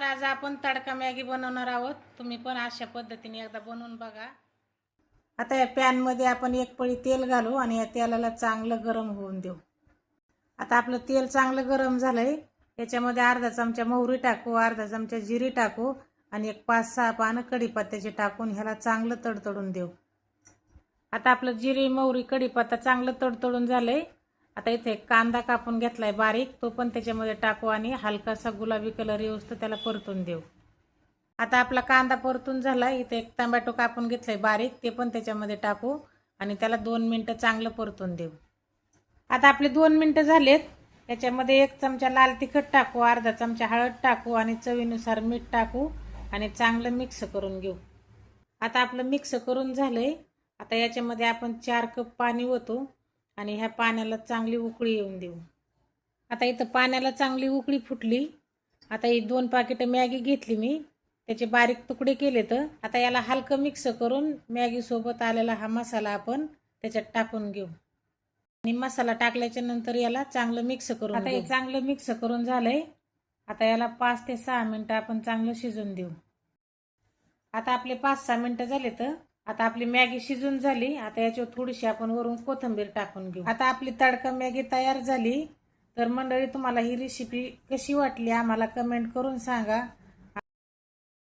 आज आपण तडका मॅगी बनवणार आहोत। तुम्ही पण अशा पद्धतीने एकदा बनवून बघा। आता या पॅन मध्ये आपण एक पळी तेल घालू आणि या तेलाला चांगलं गरम होऊन देऊ। आता आपलं तेल चांगलं गरम झालंय। याच्यामध्ये अर्धा चमचा मोहरी टाकू, अर्धा चमचा जिरे टाकू आणि एक 5-6 पानं कढीपत्त्याचे टाकून ह्याला चांगलं तडतडून देऊ। आता आपलं जिरे, मोहरी, कढीपत्ता चांगलं तडतडून झालंय। आता इथे एक कांदा कापून घेतलाय बारीक, तो पण त्याच्यामध्ये टाकू आणि हलकासा गुलाबी कलर येऊस्तर त्याला परतून देऊ। आता आपला कांदा परतून झाला। इथे एक टोमॅटो कापून घेतलाय बारीक, ते पण त्याच्यामध्ये टाकू आणि त्याला 2 मिनिटं चांगलं परतून देऊ। आता आपले 2 मिनिटं झालेत। याच्यामध्ये 1 चमचा लाल तिखट टाकू, अर्धा चमचा हळद टाकू आणि चवीनुसार मीठ टाकू आणि चांगलं मिक्स करून घेऊ। आता आपलं मिक्स करून झालंय। आता याच्यामध्ये आपण 4 कप पाणी ओतू आणि ह्या पाण्याला चांगली उकळी येऊन देऊ। आता इथं पाण्याला चांगली उकळी फुटली। आता ही 2 पाकिट मॅगी घेतली मी, त्याचे बारीक तुकडे केले। तर आता याला हलकं मिक्स करून मॅगी सोबत आलेला हा मसाला आपण त्याच्यात टाकून घेऊ आणि मसाला टाकल्याच्या नंतर याला चांगलं मिक्स करून आता हे चांगलं मिक्स करून झालंय। आता याला 5 ते 6 मिनिटं आपण चांगलं शिजून देऊ। आता आपले 5-6 मिनिटं झाले। तर आता आपली मॅगी शिजून झाली। आता याच्यावर थोडीशी आपण वरून कोथिंबीर टाकून घेऊ। आता आपली तडका मॅगी तयार झाली। तर मंडळी, तुम्हाला ही रेसिपी कशी वाटली आम्हाला कमेंट करून सांगा।